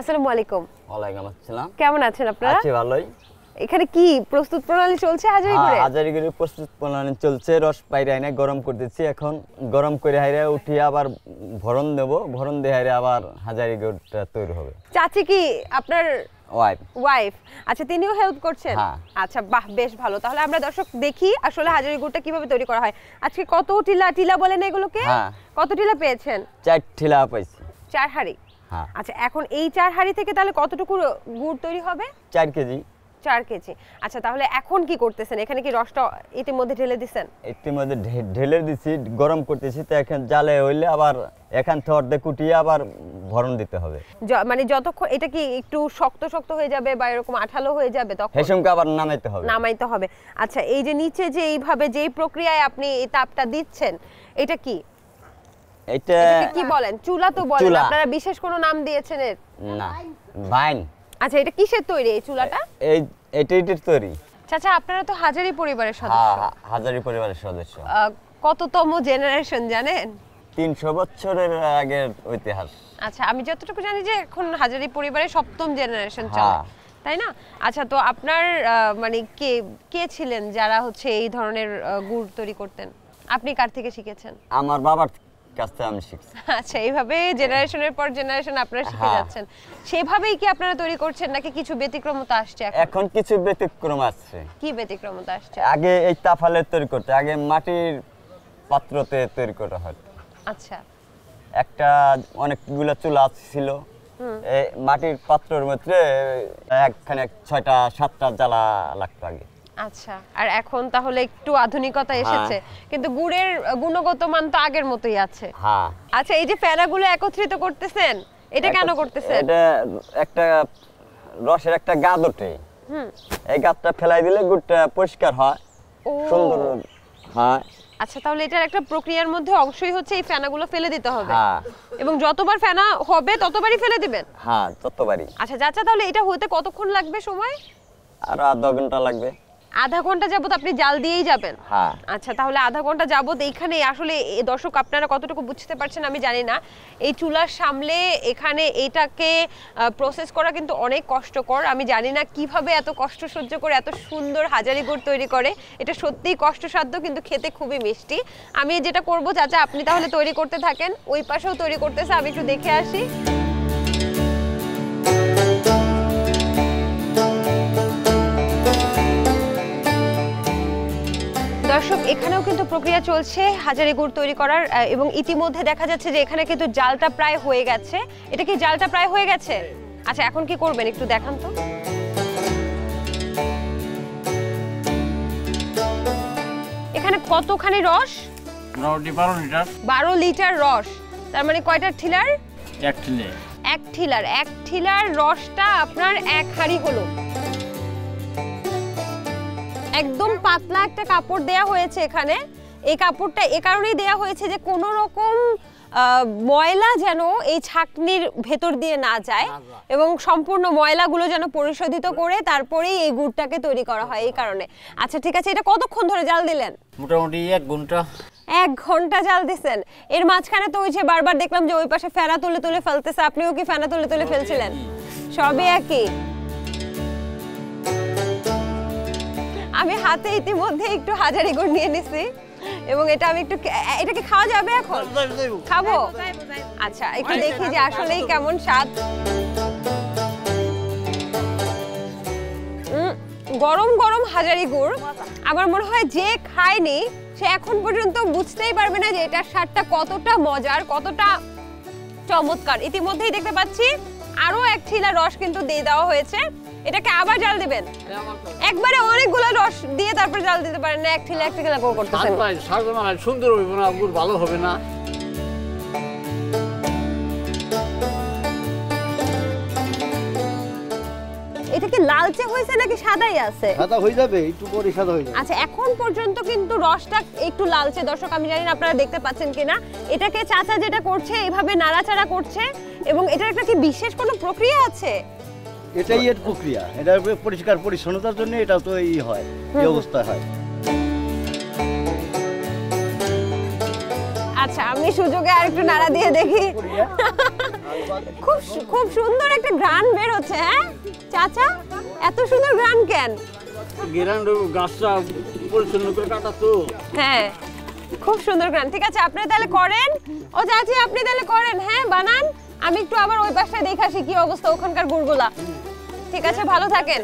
আসসালামু আলাইকুম। ওয়ালাইকুম আসসালাম। কেমন আছেন আপনারা? আছি ভালোই। এখানে কি প্রস্তুত প্রণালী চলছে হাজারিগুড়ে? হ্যাঁ, হাজারিগুড়ে প্রস্তুত প্রণালী চলছে। রস পাইরা এনে গরম করতেছি, এখন গরম করে হাইরে উঠিয়ে আবার ভরণ দেব, ভরণ দিয়ে হাইরে আবার হাজারিগুড়টা তৈরি হবে। চাচি কি আপনার ওয়াইফ? আচ্ছা, তিনিও হেল্প করছেন? হ্যাঁ। আচ্ছা, বাহ, বেশ ভালো। তাহলে আমরা দর্শক দেখি আসলে হাজারিগুড়টা কিভাবে তৈরি করা হয়। আজকে কত টিলা বলেন এগুলোকে? হ্যাঁ। কত টিলা পেয়েছেন? 4 ঠিলা পাইছি। 4 হাঁড়ি? হ্যাঁ। আচ্ছা, এখন এই 4 হাঁড়ি থেকে তাহলে কতটুকু গুড় তৈরি হবে? 4 কেজি। 4 কেজি। আচ্ছা, তাহলে এখন কি করতেছেন? এখানে কি রসটা ইতিমধ্যে ঢেলে দিছেন? ইতিমধ্যে ঢেলে দিছি, গরম করতেছি। তো এখন জালে হইলে আবার এখান থেকে অর্ধেক কুটিয়ে আবার ভরণ দিতে হবে। মানে যতক্ষণ এটা কি একটু শক্ত শক্ত হয়ে যাবে বা এরকম আঠালো হয়ে যাবে তখন হেসমকে আবার নামাইতে হবে। আচ্ছা, এই যে নিচে যে এইভাবে যেই প্রক্রিয়ায় আপনি এই তাপটা দিচ্ছেন, এটা কি? এটা কি বলেন? চুলা তো বলেন, আপনারা বিশেষ কোনো নাম দিয়েছেন এর? না, ভাইন। আচ্ছা, এটা কিসের তৈরি এই চুলাটা? এইটার তৈরি। চাচা, আপনারা তো হাজারি পরিবারের সদস্য। হ্যাঁ, হাজারি পরিবারের সদস্য। কততম জেনারেশন জানেন? 300 বছরের আগের ইতিহাস। আচ্ছা, আমি যতটুকু জানি যে এখন হাজারি পরিবারের 7ম জেনারেশন চলে, তাই না? আচ্ছা, তো আপনার মানে কে ছিলেন যারা হচ্ছে এই ধরনের গুড় তৈরি করতেন? আপনি কার থেকে শিখেছেন? আমার বাবার কাছ থেকে আমি শিখছি। আচ্ছা, এইভাবে জেনারেশনের পর জেনারেশন আপনারা শিখে যাচ্ছেন। সেভাবেই কি আপনারা তৈরি করছেন নাকি কিছু ব্যতিক্রমতা আসছে এখন? কিছু ব্যতিক্রম আসছে। কি ব্যতিক্রমতা আসছে? আগে এই তাফালে তৈরি করতে, আগে মাটির পাত্রতে তৈরি করা হয়। আচ্ছা, একটা অনেকগুলো চুলা ছিল, এই মাটির পাত্রের মধ্যে একখানে 6টা 7টা জ্বালা লাগতো আগে। আচ্ছা, আর এখন তাহলে একটু আধুনিকতা এসেছে, কিন্তু গুড়ের গুণগত মান তো আগের মতোই আছে। হ্যাঁ। আচ্ছা, এই যে ফেনাগুলো একত্রিত করতেছেন, এটা কেন করতেছেন? এটা একটা রসের একটা গাদ ওঠে, এই গাদটা ফেলাই দিলে গুড়টা পরিষ্কার হয়, সুন্দর হয়। আচ্ছা, তাহলে এটার একটা প্রক্রিয়ার মধ্যে অংশই হচ্ছে এই ফেনাগুলো ফেলে দিতে হবে। হ্যাঁ। এবং যতবার ফেনা হবে ততবারই ফেলে দিবেন? হ্যাঁ, ততবারই। আচ্ছা চাচা, তাহলে এটা হতে কতক্ষণ লাগবে সময়? আর আধা ঘন্টা লাগবে। আধা ঘন্টা যাবত আপনি জাল দিয়েই যাবেন? হ্যাঁ। আচ্ছা, তাহলে আধা ঘন্টা যাবত এইখানে আসলে দর্শক আপনারা কতটুকু বুঝতে পারছেন আমি জানি না, এই চুলার সামনে এখানে এটাকে প্রসেস করা কিন্তু অনেক কষ্টকর। আমি জানি না কিভাবে এত কষ্ট সহ্য করে এত সুন্দর হাজারি গুড় তৈরি করে। এটা সত্যিই কষ্টসাধ্য, কিন্তু খেতে খুবই মিষ্টি। আমি যেটা করব চাচা, আপনি তাহলে তৈরি করতে থাকেন, ওই পাশেও তৈরি করতেছে, আমি একটু দেখে আসি। দর্শক, এখানেও কিন্তু প্রক্রিয়া চলছে হাজারি গুড় তৈরি করার, এবং ইতিমধ্যে দেখা যাচ্ছে যে এখানে কিন্তু জালটা প্রায় হয়ে গেছে। এটা কি জালটা প্রায় হয়ে গেছে? আচ্ছা, এখন কি করবেন একটু দেখান তো। এখানে কতখানি রস? 12 লিটার। 12 লিটার রস, তার মানে কয়টা ঠিলার? 1 ঠিলে। 1 ঠিলার। 1 ঠিলার রসটা আপনার 1 হাঁড়ি হলো। একদম পাতলা একটা কাপড় দেয়া হয়েছে এখানে। এই কাপড়টা এ কারণেই দেয়া হয়েছে যে কোনো রকম ময়লা যেন এই ছাঁকনির ভেতর দিয়ে না যায়, এবং সম্পূর্ণ ময়লাগুলো যেন পরিশোধিত করে তারপরেই এই গুড়টাকে তৈরি করা হয়, এই কারণে। আচ্ছা, ঠিক আছে, এটা কতক্ষণ ধরে জাল দিলেন? মোটামুটি 1 ঘন্টা। 1 ঘন্টা জাল দিছেন। এর মাঝখানে তো ওই যে বারবার দেখলাম যে ওই পাশে ফেনা তুলে তুলে ফেলতেছে, আপনিও কি ফেনা তুলে তুলে ফেলছিলেন? সবই একই। আমি হাতে ইতিমধ্যে একটু হাজারি গুড় নিয়ে নিছি, এবং এটা আমি একটু, এটা কি খাওয়া যাবে এখন? খাবো? আচ্ছা, একটু দেখি যে আসলেই কেমন স্বাদ। গরম গরম হাজারি গুড়, আমার মনে হয় যে খায়নি সে এখন পর্যন্ত বুঝতেই পারবে না যে এটার স্বাদটা কতটা মজার, কতটা চমৎকার। ইতিমধ্যেই দেখতে পাচ্ছি আরো 1 ঠিলা রস কিন্তু দিয়ে দেওয়া হয়েছে। এটাকে আবার জাল দিবেন? একবারে অনেকগুলো রস দিয়ে তারপর জাল দিতে পারেন না? 1 ঠিলা করে করতেছেন? সুন্দর হবে না, গুড় ভালো হবে না। এটা কি লালচে হয়েছে নাকি সাদাই আছে? সাদা হয়ে যাবে, একটু পরে সাদা হয়ে যাবে। আচ্ছা, এখন পর্যন্ত কিন্তু রসটা একটু লালচে। দর্শক, আমি জানি না আপনারা দেখতে পাচ্ছেন কিনা, এটাকে চাচা যেটা করছে এইভাবে নাড়াচাড়া করছে, এবং এটার একটা কি বিশেষ কোনো প্রক্রিয়া আছে? এটাই এর প্রক্রিয়া, এটার পরিষ্কার পরিচ্ছন্নতার জন্য এটা তো এই হয়, এই অবস্থা হয়। আচ্ছা, আমি আমি সুযোগে আর একটু নাড়া দিয়ে দেখি। খুব খুব সুন্দর একটা ঘ্রাণ বের হচ্ছে। হ্যাঁ চাচা, এত সুন্দর ঘ্রাণ কেন? গেরান্ড গাছটা পরিচ্ছন্ন করে কাটা তো। হ্যাঁ খুব সুন্দর ঘ্রাণ। ঠিক আছে আপনি তাহলে করেন, ও চাচি আপনি তাহলে করেন, হ্যাঁ বানান। আমি একটু আবার ওই পাশটায় দেখে আসি কি অবস্থা ওখানকার গুড়গুলা। ঠিক আছে, ভালো থাকেন।